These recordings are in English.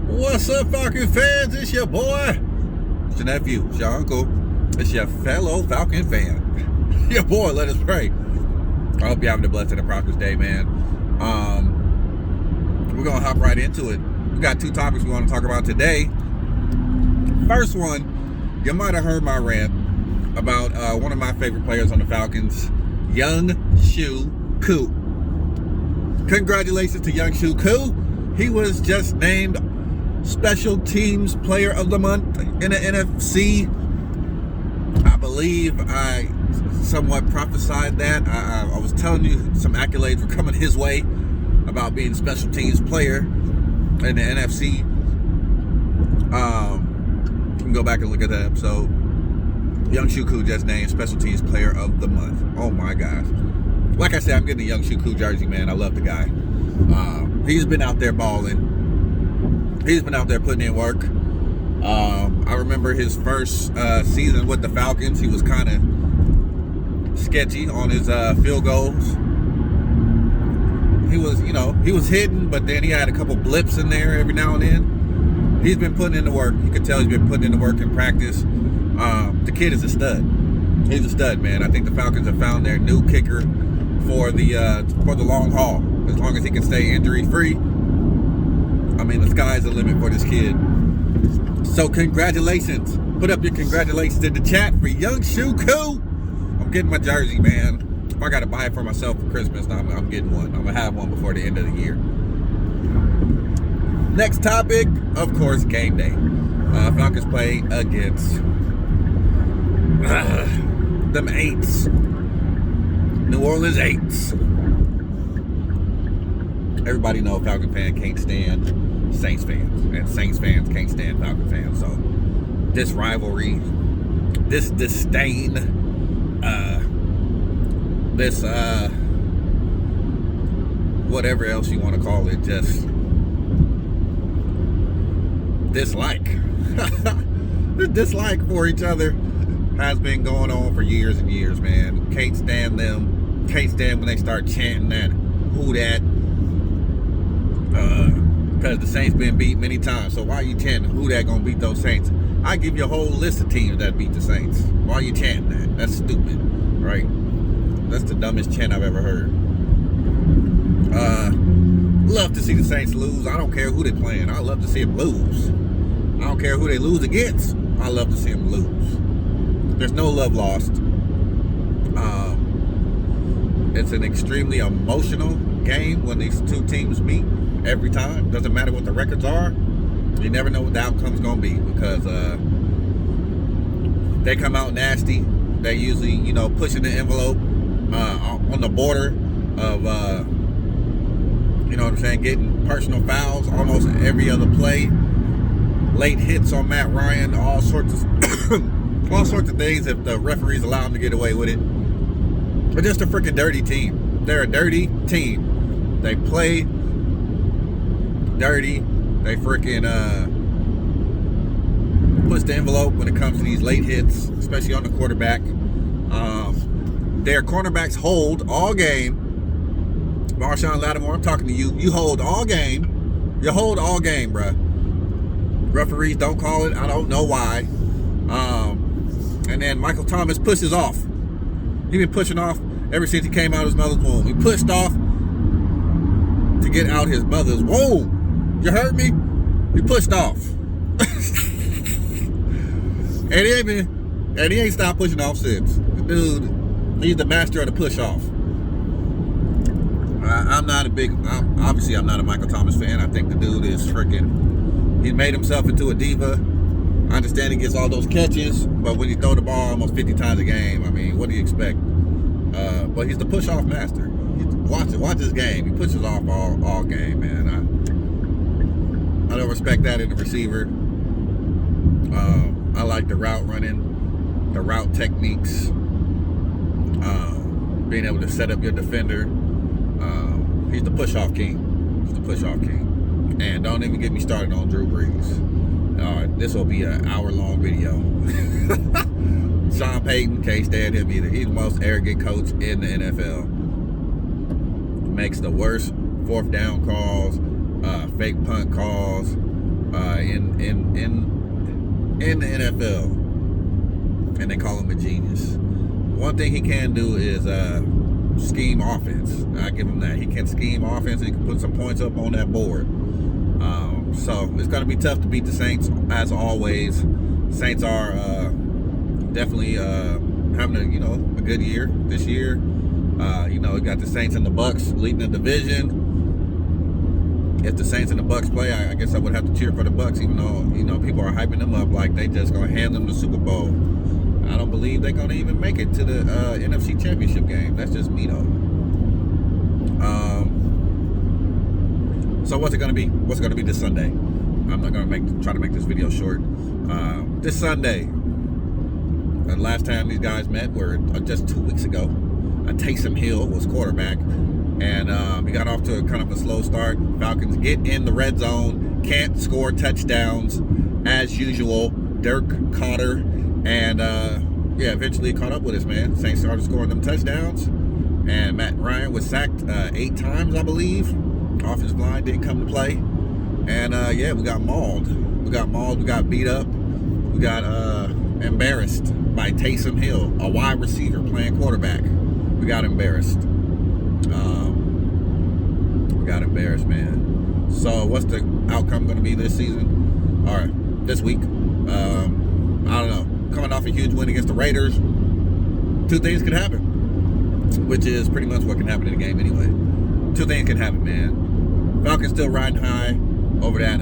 What's up, Falcon fans? It's your boy. It's your nephew. It's your uncle. It's your fellow Falcon fan. Your boy, let us pray. I hope you're having a blessed and a prosperous day, man. We're going to hop right into it. We got two topics we want to talk about today. First one, you might have heard my rant about one of my favorite players on the Falcons, Young Shu Koo. Congratulations to Young Shu Koo. He was just named Special Teams Player of the Month in the NFC. I believe I somewhat prophesied that. I was telling you some accolades were coming his way about being Special Teams Player in the NFC. You can go back and look at that episode. Young Shu Koo just named Special Teams Player of the Month. Oh my gosh. Like I said, I'm getting a Young Shu Koo jersey, man. I love the guy. He's been out there balling. He's been out there putting in work. I remember his first season with the Falcons. He was kind of sketchy on his field goals. He was hitting, but then he had a couple blips in there every now and then. He's been putting in the work. You can tell he's been putting in the work in practice. The kid is a stud. He's a stud, man. I think the Falcons have found their new kicker for the long haul. As long as he can stay injury-free. I mean, the sky's the limit for this kid. So congratulations. Put up your congratulations in the chat for Young Shu Koo. I'm getting my jersey, man. If I got to buy it for myself for Christmas, I'm getting one. I'm going to have one before the end of the year. Next topic, of course, game day. Falcons play against them Aints. New Orleans Aints. Everybody know Falcon fan can't stand Saints fans, and Saints fans can't stand Falcon fans. So this rivalry, this disdain, this whatever else you want to call it, just dislike, the dislike for each other has been going on for years and years, man. Can't stand them. Can't stand when they start chanting that who that. Because the Saints been beat many times. So why are you chanting who that gonna beat those Saints? I give you a whole list of teams that beat the Saints. Why are you chanting that? That's stupid, right? That's the dumbest chant I've ever heard. Love to see the Saints lose. I don't care who they playing. I love to see them lose. I don't care who they lose against. I love to see them lose. There's no love lost. It's an extremely emotional game when these two teams meet. Every time. Doesn't matter what the records are. You never know what the outcome's going to be because they come out nasty. They usually, pushing the envelope on the border of, getting personal fouls almost every other play. Late hits on Matt Ryan, all sorts of things if the referees allow them to get away with it. They're just a freaking dirty team. They're a dirty team. They play dirty. They freaking push the envelope when it comes to these late hits, especially on the quarterback. Their cornerbacks hold all game. Marshawn Lattimore, I'm talking to you. You hold all game. You hold all game, bruh. Referees don't call it. I don't know why. And then Michael Thomas pushes off. He's been pushing off ever since he came out of his mother's womb. He pushed off to get out his mother's womb. You heard me? He pushed off. and he ain't stopped pushing off since. The dude, he's the master of the push off. I'm not a Michael Thomas fan. I think the dude is freaking, he made himself into a diva. I understand he gets all those catches, but when you throw the ball almost 50 times a game, I mean, what do you expect? But he's the push off master. Watch his game. He pushes off all game, man. I don't respect that in the receiver. I like the route running, the route techniques, being able to set up your defender. He's the push-off king. He's the push-off king. And don't even get me started on Drew Brees. All right, this will be an hour-long video. Sean Payton, can't stand him either. He's the most arrogant coach in the NFL. Makes the worst fourth down calls, fake punt calls, in the NFL, and they call him a genius. One thing he can do is scheme offense. I give him that. He can scheme offense, and he can put some points up on that board. So it's going to be tough to beat the Saints, as always. Saints are definitely having a good year this year. We got the Saints and the Bucks leading the division. If the Saints and the Bucks play, I guess I would have to cheer for the Bucks, even though people are hyping them up like they just gonna hand them the Super Bowl. I don't believe they're gonna even make it to the NFC Championship game. That's just me though. So what's it gonna be? What's it gonna be this Sunday? I'm not gonna try to make this video short. This Sunday, the last time these guys met were just 2 weeks ago. Taysom Hill was quarterback, and he got off to kind of a slow start. Falcons get in the red zone, can't score touchdowns as usual. Dirk Cotter, and eventually caught up with us, man. Saints started scoring them touchdowns, and Matt Ryan was sacked 8 times, I believe. Offensive line didn't come to play, and we got mauled. We got beat up. We got embarrassed by Taysom Hill, a wide receiver playing quarterback. We got embarrassed. Man. So what's the outcome going to be this season? Or this week? I don't know. Coming off a huge win against the Raiders, 2 things could happen, which is pretty much what can happen in the game anyway. 2 things can happen, man. Falcons still riding high over that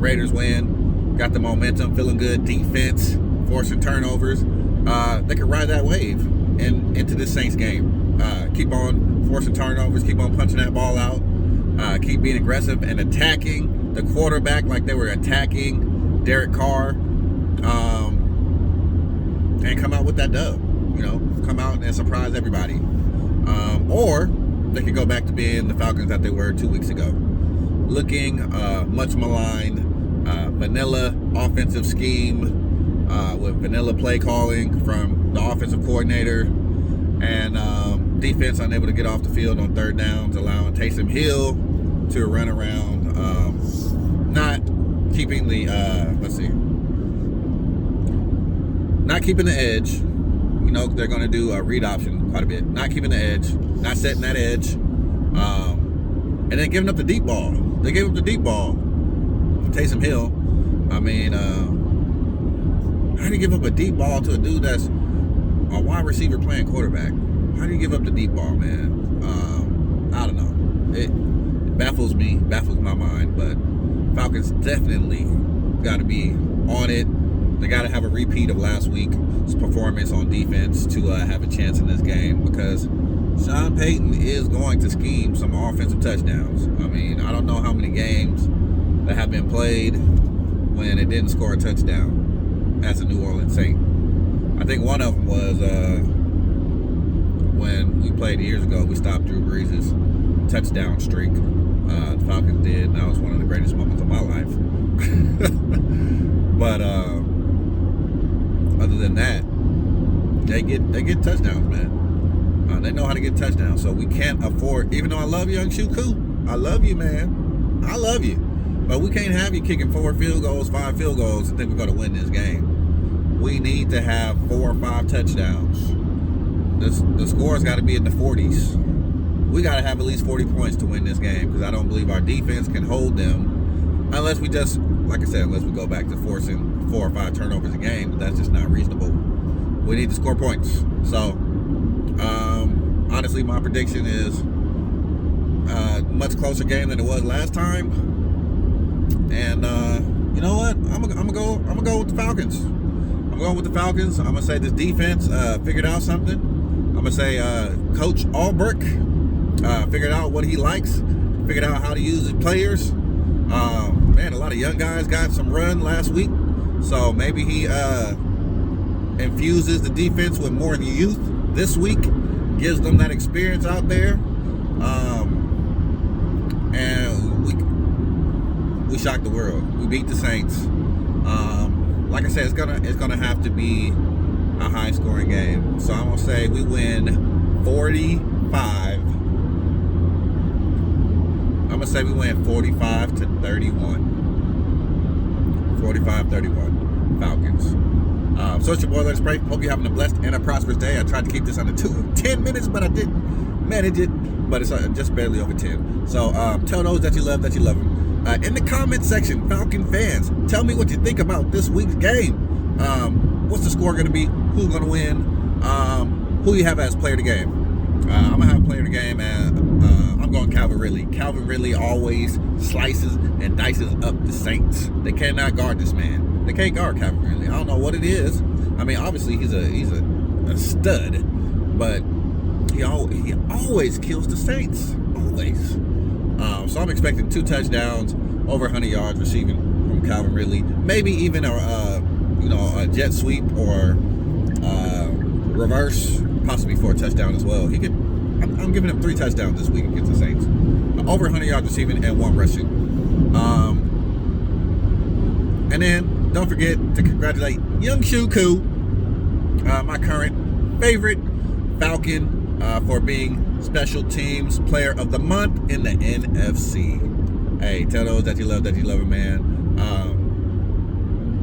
Raiders win. Got the momentum, feeling good. Defense, forcing turnovers. They can ride that wave into this Saints game. Keep on forcing turnovers. Keep on punching that ball out. Keep being aggressive and attacking the quarterback like they were attacking Derek Carr. And come out with that dub. Come out and surprise everybody. Or they could go back to being the Falcons that they were 2 weeks ago. Looking much maligned, vanilla offensive scheme with vanilla play calling from the offensive coordinator, and defense unable to get off the field on 3rd downs, allowing Taysom Hill to run around, not keeping the not keeping the edge. They're going to do a read option quite a bit. Not keeping the edge, not setting that edge, and then giving up the deep ball. They gave up the deep ball to Taysom Hill. I mean, how do you give up a deep ball to a dude that's a wide receiver playing quarterback? How do you give up the deep ball, man? I don't know. It baffles me, baffles my mind, but Falcons definitely got to be on it. They got to have a repeat of last week's performance on defense to have a chance in this game, because Sean Payton is going to scheme some offensive touchdowns. I mean, I don't know how many games that have been played when it didn't score a touchdown as a New Orleans Saint. I think one of them was when we played years ago. We stopped Drew Brees' touchdown streak. The Falcons did, and that was one of the greatest moments of my life. But other than that, they get touchdowns, man. They know how to get touchdowns, so we can't afford. Even though I love Young Shuku, I love you, man. I love you, but we can't have you kicking 4 field goals, 5 field goals, and think we're going to win this game. We need to have 4 or 5 touchdowns. The score's got to be in the 40s. We got to have at least 40 points to win this game, because I don't believe our defense can hold them unless we just, like I said, unless we go back to forcing 4 or 5 turnovers a game. But that's just not reasonable. We need to score points. So, honestly, my prediction is a much closer game than it was last time. And you know what? I'm gonna go with the Falcons. I'm going with the Falcons. I'm gonna say this defense figured out something. I'm gonna say Coach Albrecht figured out what he likes, figured out how to use his players. Man, a lot of young guys got some run last week, so maybe he infuses the defense with more youth this week, gives them that experience out there, and we shocked the world. We beat the Saints. Like I said, it's gonna have to be a high scoring game. So I'm gonna say we win 45. I'm gonna say we win 45-31. 45-31, Falcons. So it's your boy, Let's Pray. Hope you're having a blessed and a prosperous day. I tried to keep this under 10 minutes, but I didn't manage it. But it's just barely over 10. So tell those that you love them. In the comment section, Falcon fans, tell me what you think about this week's game. What's the score going to be? Who's going to win? Who you have as player of the game? I'm going to have player of the game, and I'm going Calvin Ridley. Calvin Ridley always slices and dices up the Saints. They cannot guard this man. They can't guard Calvin Ridley. I don't know what it is. I mean, obviously he's a stud, but he always kills the Saints. Always. So I'm expecting 2 touchdowns, over 100 yards receiving from Calvin Ridley. Maybe even a jet sweep or reverse, possibly for a touchdown as well. I'm giving him 3 touchdowns this week against the Saints. Over 100 yards receiving and 1 rushing. And then don't forget to congratulate Young Shuku, my current favorite Falcon, for being Special Teams Player of the Month in the NFC. Hey, tell those that you love him, man.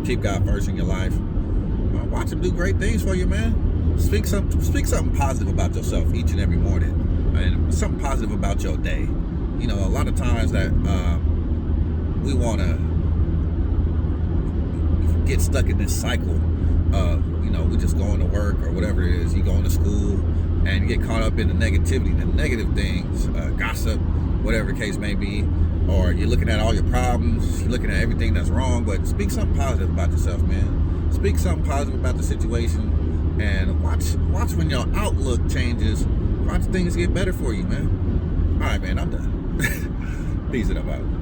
Keep God first in your life. Watch him do great things for you, man. Speak something positive about yourself each and every morning, and something positive about your day. You know, a lot of times that we want to get stuck in this cycle of, we just going to work or whatever it is. You going to school and you get caught up in the negativity, the negative things, gossip, whatever the case may be, or you're looking at all your problems, you're looking at everything that's wrong. But speak something positive about yourself, man. Speak something positive about the situation, and watch when your outlook changes. Watch things get better for you, man. All right, man, I'm done. Peace it up out.